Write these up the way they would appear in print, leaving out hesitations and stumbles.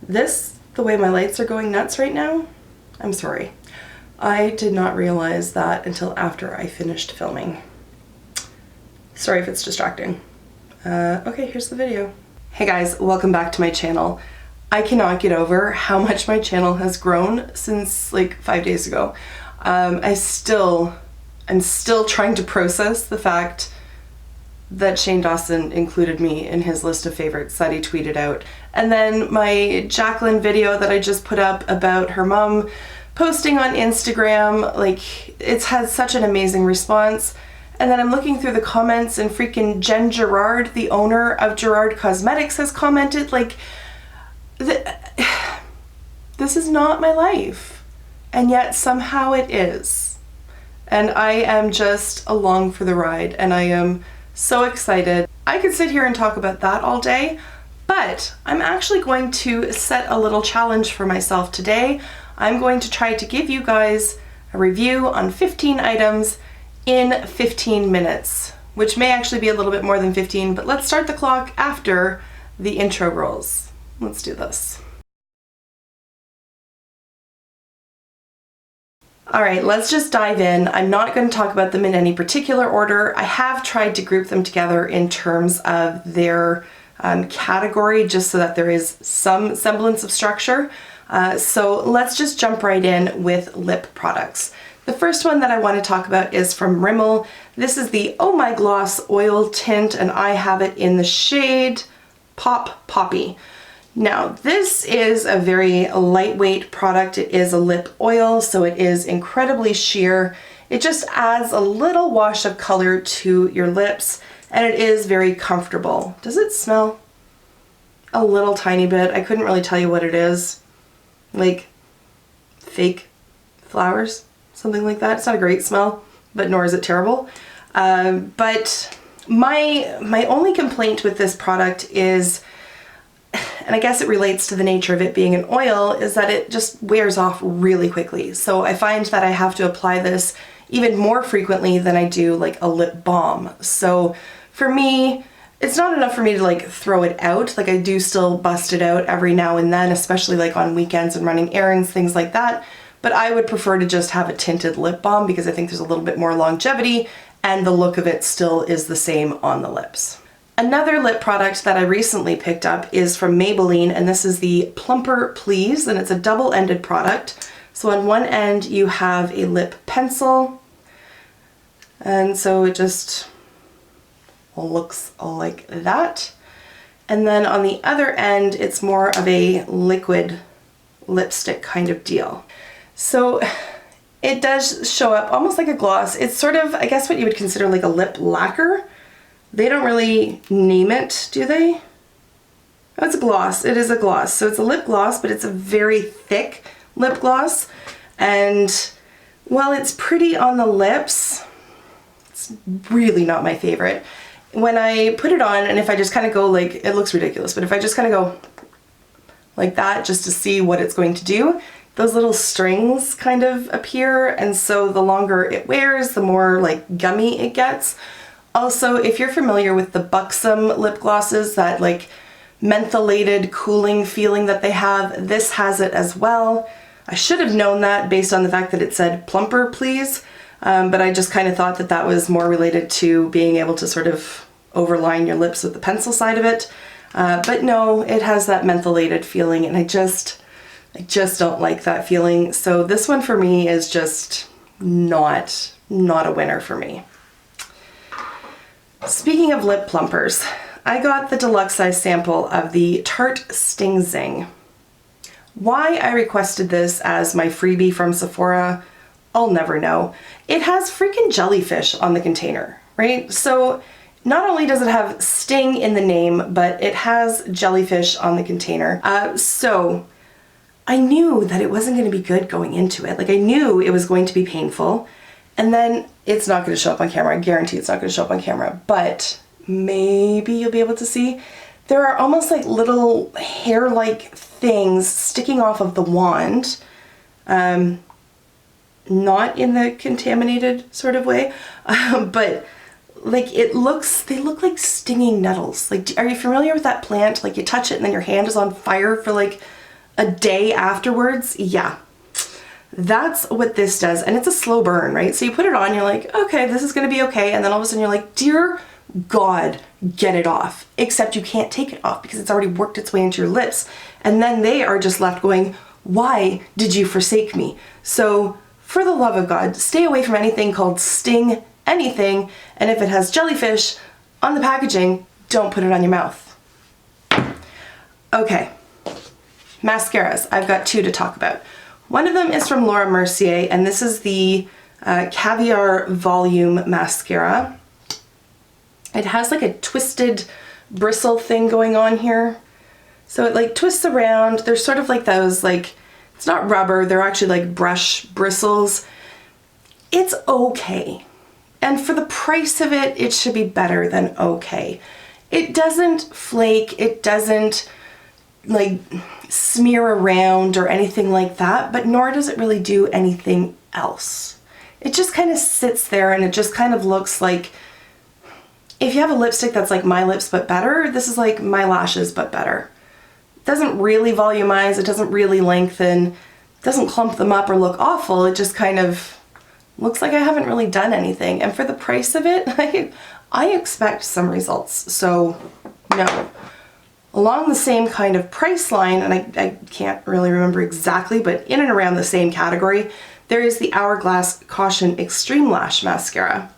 The way my lights are going nuts right now, I'm sorry. I did not realize that until after I finished filming. Sorry if it's distracting. Okay, here's the video. Hey guys, welcome back to my channel. I cannot get over how much my channel has grown since like 5 days ago. I'm still trying to process the fact that Shane Dawson included me in his list of favorites that he tweeted out. And then my Jacqueline video that I just put up about her mom posting on Instagram, like, it's had such an amazing response. And then I'm looking through the comments and freaking Jen Gerard, the owner of Gerard Cosmetics, has commented, like, this is not my life. And yet somehow it is. And I am just along for the ride, and I am so excited. I could sit here and talk about that all day, but I'm actually going to set a little challenge for myself today. I'm going to try to give you guys a review on 15 items in 15 minutes, which may actually be a little bit more than 15, but let's start the clock after the intro rolls. Let's do this. All right, let's just dive in. I'm not going to talk about them in any particular order. I have tried to group them together in terms of their category, just so that there is some semblance of structure. So let's just jump right in with lip products. The first one that I want to talk about is from Rimmel. This is the Oh My Gloss Oil Tint, and I have it in the shade Pop Poppy. Now, this is a very lightweight product. It is a lip oil, so it is incredibly sheer. It just adds a little wash of color to your lips, and it is very comfortable. Does it smell? A little tiny bit. I couldn't really tell you what it is. Like fake flowers, something like that. It's not a great smell, but nor is it terrible. But my only complaint with this product is, and I guess it relates to the nature of it being an oil, is that it just wears off really quickly. So I find that I have to apply this even more frequently than I do like a lip balm. So for me, it's not enough for me to like throw it out. Like, I do still bust it out every now and then, especially like on weekends and running errands, things like that. But I would prefer to just have a tinted lip balm because I think there's a little bit more longevity and the look of it still is the same on the lips. Another lip product that I recently picked up is from Maybelline, and this is the Plumper Please, and it's a double-ended product. So on one end you have a lip pencil, and so it just looks like that. And then on the other end it's more of a liquid lipstick kind of deal. So it does show up almost like a gloss. It's sort of, I guess, what you would consider like a lip lacquer. They don't really name it, do they? Oh, it's a gloss. It is a gloss. So it's a lip gloss, but it's a very thick lip gloss. And while it's pretty on the lips, it's really not my favorite. When I put it on, and if I just kind of go like, it looks ridiculous, but if I just kind of go like that just to see what it's going to do, those little strings kind of appear. And so the longer it wears, the more like gummy it gets. Also, if you're familiar with the Buxom lip glosses, that like mentholated cooling feeling that they have, this has it as well. I should have known that based on the fact that it said Plumper Please, but I just kind of thought that that was more related to being able to sort of overline your lips with the pencil side of it. But no, it has that mentholated feeling, and I just don't like that feeling. So this one for me is just not a winner for me. Speaking of lip plumpers, I got the deluxe size sample of the Tarte Sting Zing. Why I requested this as my freebie from Sephora, I'll never know. It has freaking jellyfish on the container, right? So not only does it have Sting in the name, but it has jellyfish on the container. So I knew that it wasn't going to be good going into it. Like, I knew it was going to be painful. And then it's not going to show up on camera. I guarantee it's not going to show up on camera, but maybe you'll be able to see. There are almost like little hair-like things sticking off of the wand. Not in the contaminated sort of way, but like they look like stinging nettles. Like, are you familiar with that plant? Like, you touch it and then your hand is on fire for like a day afterwards, yeah, that's what this does. And it's a slow burn, right? So you put it on, you're like, okay, this is gonna be okay. And then all of a sudden you're like, dear God, get it off. Except you can't take it off because it's already worked its way into your lips. And then they are just left going, why did you forsake me? So for the love of God, stay away from anything called Sting anything. And if it has jellyfish on the packaging, don't put it on your mouth. Okay, mascaras. I've got two to talk about. One of them is from Laura Mercier, and this is the Caviar Volume Mascara. It has like a twisted bristle thing going on here. So it like twists around. There's sort of like those, like, it's not rubber, they're actually like brush bristles. It's okay. And for the price of it, it should be better than okay. It doesn't flake, it doesn't like smear around or anything like that, but nor does it really do anything else. It just kind of sits there and it just kind of looks like, if you have a lipstick that's like my lips but better, this is like my lashes but better. It doesn't really volumize, it doesn't really lengthen, it doesn't clump them up or look awful, it just kind of looks like I haven't really done anything. And for the price of it, I expect some results, so no. Along the same kind of price line, and I can't really remember exactly, but in and around the same category, there is the Hourglass Caution Extreme Lash Mascara.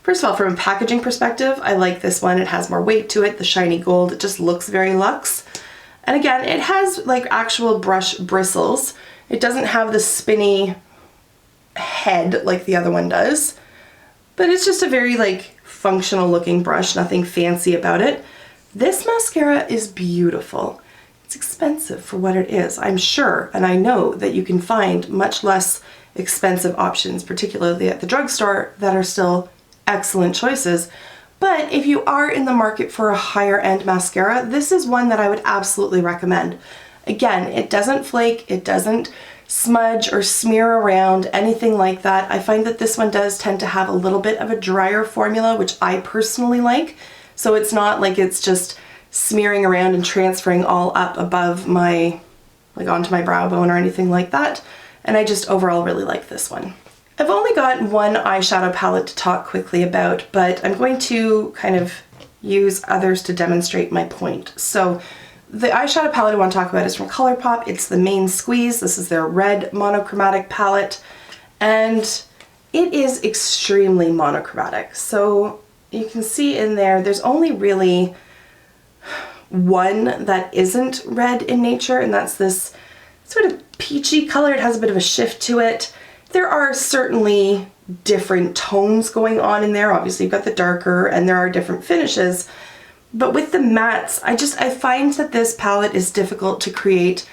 First of all, from a packaging perspective, I like this one. It has more weight to it, the shiny gold, it just looks very luxe. And again, it has like actual brush bristles. It doesn't have the spinny head like the other one does, but it's just a very like functional looking brush, nothing fancy about it. This mascara is beautiful. It's expensive for what it is, I'm sure, and I know that you can find much less expensive options, particularly at the drugstore, that are still excellent choices. But if you are in the market for a higher end mascara, this is one that I would absolutely recommend. Again, it doesn't flake, it doesn't smudge or smear around, anything like that. I find that this one does tend to have a little bit of a drier formula, which I personally like. So it's not like it's just smearing around and transferring all up above my, like onto my brow bone or anything like that. And I just overall really like this one. I've only got one eyeshadow palette to talk quickly about, but I'm going to kind of use others to demonstrate my point. So the eyeshadow palette I want to talk about is from Colourpop. It's the Main Squeeze. This is their red monochromatic palette, and it is extremely monochromatic. So you can see in there, there's only really one that isn't red in nature, and that's this sort of peachy color. It has a bit of a shift to it. There are certainly different tones going on in there. Obviously you've got the darker and there are different finishes, but with the mattes, I find that this palette is difficult to create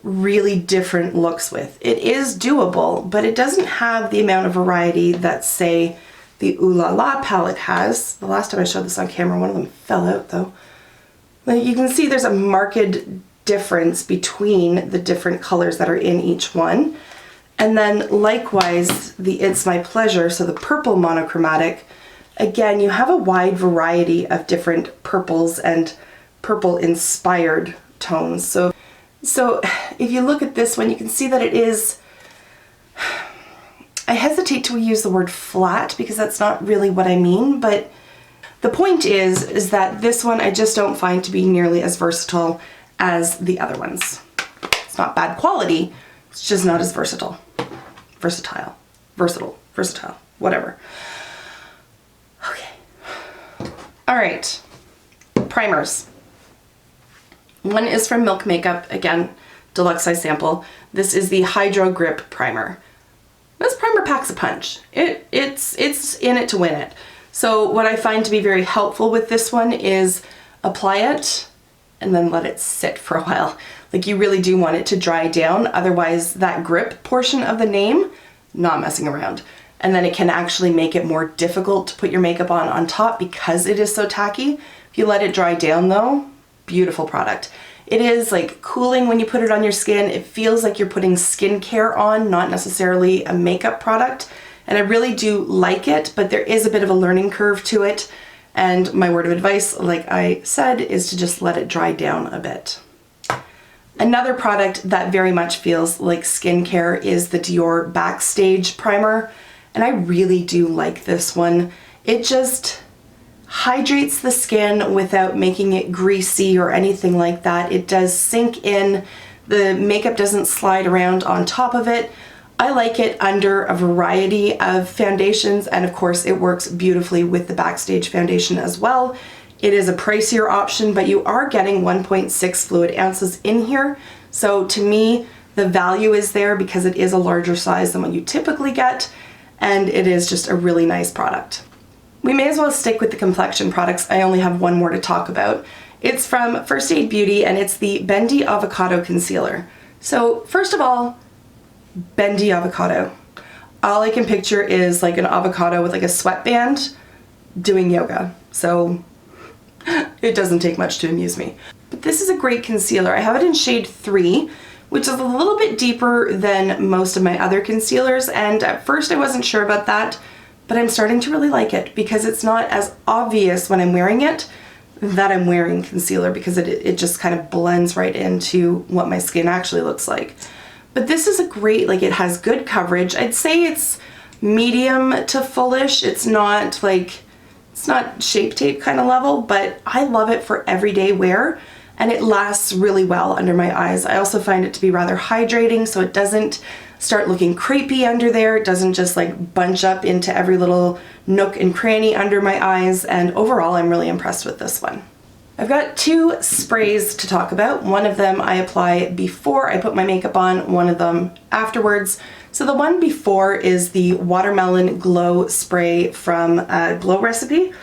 really different looks with. It is doable, but it doesn't have the amount of variety that, say, the Ooh La La palette has. The last time I showed this on camera, one of them fell out though. Like you can see there's a marked difference between the different colors that are in each one. And then likewise, the It's My Pleasure, so the purple monochromatic, again, you have a wide variety of different purples and purple inspired tones. So if you look at this one, you can see that it is, I hesitate to use the word flat because that's not really what I mean, but the point is that this one I just don't find to be nearly as versatile as the other ones. It's not bad quality, it's just not as versatile. Versatile, whatever. Okay. All right, primers. One is from Milk Makeup, again, deluxe size sample. This is the Hydro Grip Primer. This primer packs a punch. It's in it to win it. So what I find to be very helpful with this one is apply it and then let it sit for a while. Like you really do want it to dry down, otherwise that grip portion of the name, not messing around. And then it can actually make it more difficult to put your makeup on top because it is so tacky. If you let it dry down though, beautiful product. It is like cooling when you put it on your skin. It feels like you're putting skincare on, not necessarily a makeup product. And I really do like it, but there is a bit of a learning curve to it. And my word of advice, like I said, is to just let it dry down a bit. Another product that very much feels like skincare is the Dior Backstage primer, and I really do like this one. It just hydrates the skin without making it greasy or anything like that. It does sink in. The makeup doesn't slide around on top of it. I like it under a variety of foundations, and of course it works beautifully with the Backstage foundation as well. It is a pricier option, but you are getting 1.6 fluid ounces in here. So to me, the value is there because it is a larger size than what you typically get, and it is just a really nice product. We may as well stick with the complexion products. I only have one more to talk about. It's from First Aid Beauty, and it's the Bendy Avocado Concealer. So first of all, Bendy Avocado. All I can picture is like an avocado with like a sweatband doing yoga. So it doesn't take much to amuse me. But this is a great concealer. I have it in shade 3, which is a little bit deeper than most of my other concealers, and at first I wasn't sure about that, but I'm starting to really like it because it's not as obvious when I'm wearing it that I'm wearing concealer, because it just kind of blends right into what my skin actually looks like. But this is a great, like, it has good coverage. I'd say it's medium to fullish. It's not like, it's not Shape Tape kind of level, but I love it for everyday wear, and it lasts really well under my eyes. I also find it to be rather hydrating, so it doesn't start looking crepey under there. It doesn't just like bunch up into every little nook and cranny under my eyes, and overall I'm really impressed with this one. I've got 2 sprays to talk about. One of them I apply before I put my makeup on, one of them afterwards. So the one before is the Watermelon Glow Spray from Glow Recipe.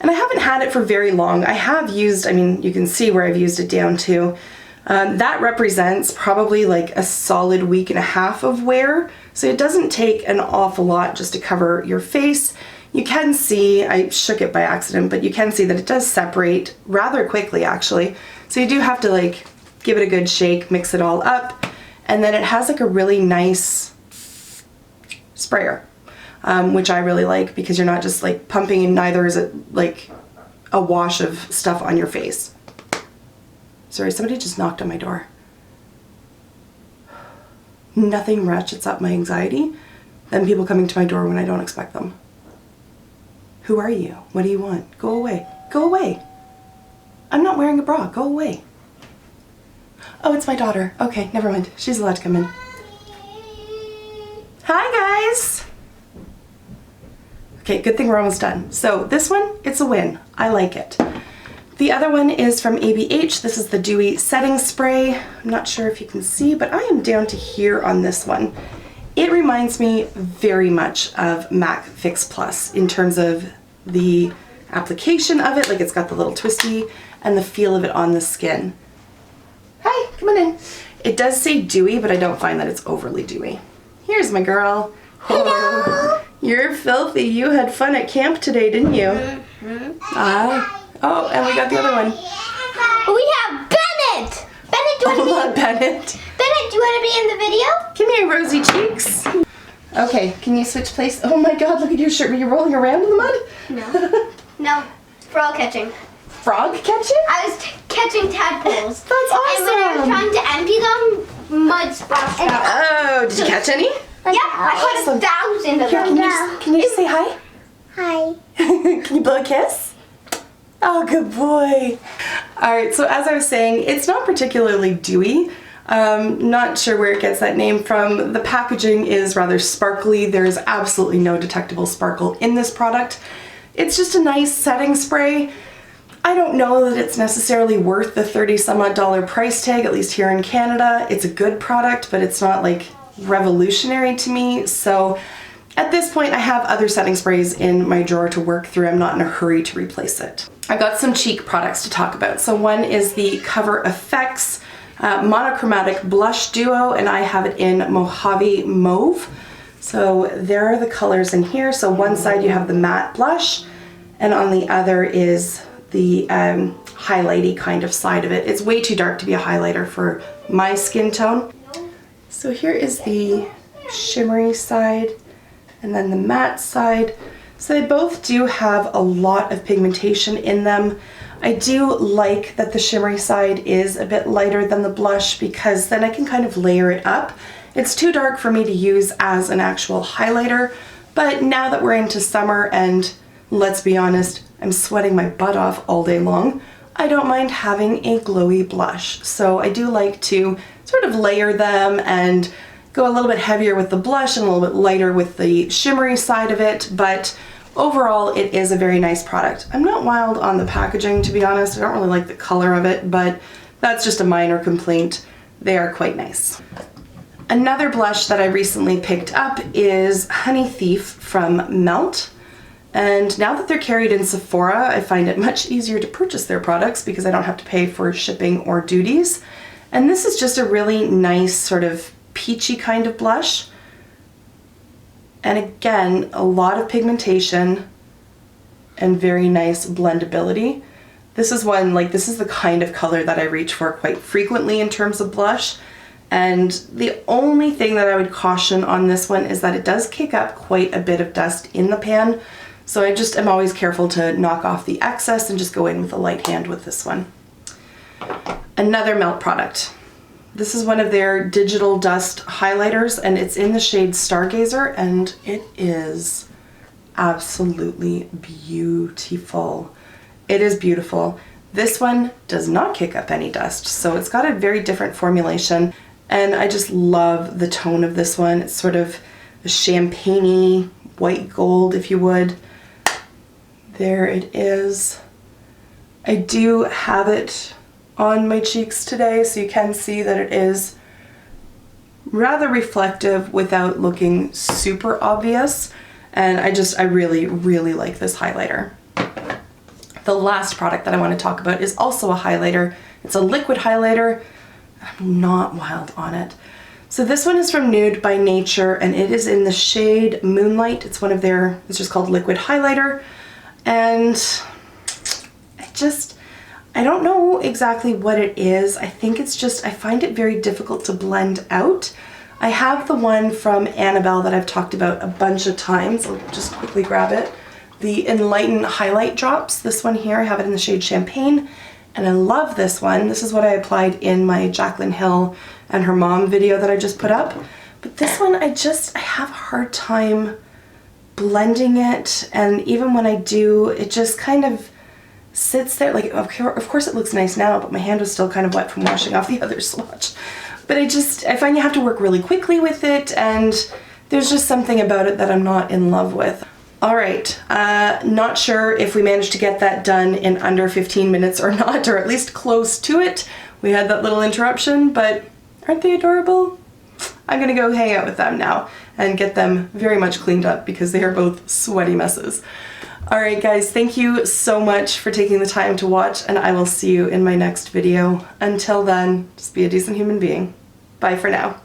And I haven't had it for very long. I have used, I mean, you can see where I've used it down to. That represents probably like a solid week and a half of wear. So it doesn't take an awful lot just to cover your face. You can see, I shook it by accident, but you can see that it does separate rather quickly actually. So you do have to like give it a good shake, mix it all up, and then it has like a really nice sprayer, which I really like because you're not just like pumping, and neither is it like a wash of stuff on your face. Sorry, somebody just knocked on my door. Nothing ratchets up my anxiety than people coming to my door when I don't expect them. Who are you? What do you want? Go away. Go away. I'm not wearing a bra. Go away. Oh, it's my daughter. Okay, never mind. She's allowed to come in. Hi, guys. Okay, good thing we're almost done. So this one, it's a win. I like it. The other one is from ABH. This is the Dewy Setting Spray. I'm not sure if you can see, but I am down to here on this one. It reminds me very much of MAC Fix Plus in terms of the application of it. Like, it's got the little twisty and the feel of it on the skin. Hi, come on in. It does say dewy, but I don't find that it's overly dewy. Here's my girl. Hello. You're filthy. You had fun at camp today, didn't you? Oh, and we got the other one. We have Bennett. Bennett, do you want to be? Bennett. Bennett, do you want to be in the video? Come here, rosy cheeks. Okay, can you switch place? Oh my God, look at your shirt. Were you rolling around in the mud? No. No. Frog catching. Frog catching? I was catching tadpoles. That's awesome. And when I was trying to empty them, mud splashed out. Oh, did you catch any? Yeah, I caught 1,000 of Here, them. can you just say hi? Hi. Can you blow a kiss? Oh, good boy. All right, so as I was saying, it's not particularly dewy. Not sure where it gets that name from. The packaging is rather sparkly. There's absolutely no detectable sparkle in this product. It's just a nice setting spray. I don't know that it's necessarily worth the $30 some odd price tag, at least here in Canada. It's a good product, but it's not like revolutionary to me. So at this point, I have other setting sprays in my drawer to work through. I'm not in a hurry to replace it. I've got some cheek products to talk about. So one is the Cover FX Monochromatic Blush Duo, and I have it in Mojave Mauve. So there are the colors in here. So one side you have the matte blush, and on the other is the highlighty kind of side of it. It's way too dark to be a highlighter for my skin tone. So here is the shimmery side and then the matte side. So they both do have a lot of pigmentation in them. I do like that the shimmery side is a bit lighter than the blush because then I can kind of layer it up. It's too dark for me to use as an actual highlighter, but now that we're into summer and let's be honest, I'm sweating my butt off all day long, I don't mind having a glowy blush. So I do like to sort of layer them and go a little bit heavier with the blush and a little bit lighter with the shimmery side of it, but overall it is a very nice product. I'm not wild on the packaging, to be honest. I don't really like the color of it, but that's just a minor complaint. They are quite nice. Another blush that I recently picked up is Honey Thief from Melt. And now that they're carried in Sephora, I find it much easier to purchase their products because I don't have to pay for shipping or duties. And this is just a really nice sort of peachy kind of blush. And again, a lot of pigmentation and very nice blendability. This is this is the kind of color that I reach for quite frequently in terms of blush. And the only thing that I would caution on this one is that it does kick up quite a bit of dust in the pan. So I just am always careful to knock off the excess and just go in with a light hand with this one. Another Melt product. This is one of their digital dust highlighters and it's in the shade Stargazer and it is absolutely beautiful. It is beautiful. This one does not kick up any dust, so it's got a very different formulation and I just love the tone of this one. It's sort of a champagne-y white gold, if you would. There it is. I do have it on my cheeks today, so you can see that it is rather reflective without looking super obvious. And I really, really like this highlighter. The last product that I want to talk about is also a highlighter. It's a liquid highlighter. I'm not wild on it. So this one is from Nude by Nature and it is in the shade Moonlight. It's just called Liquid Highlighter. And I don't know exactly what it is. I think it's just, I find it very difficult to blend out. I have the one from Annabelle that I've talked about a bunch of times. I'll just quickly grab it. The Enlighten Highlight Drops. This one here, I have it in the shade Champagne. And I love this one. This is what I applied in my Jaclyn Hill and her mom video that I just put up. But this one, I have a hard time blending it. And even when I do, it just kind of sits there. Like, of course it looks nice now, but my hand was still kind of wet from washing off the other swatch. But I find you have to work really quickly with it, and there's just something about it that I'm not in love with. All right, not sure if we managed to get that done in under 15 minutes or not, or at least close to it. We had that little interruption, but aren't they adorable? I'm gonna go hang out with them now and get them very much cleaned up because they are both sweaty messes. All right, guys, thank you so much for taking the time to watch, and I will see you in my next video. Until then, just be a decent human being. Bye for now.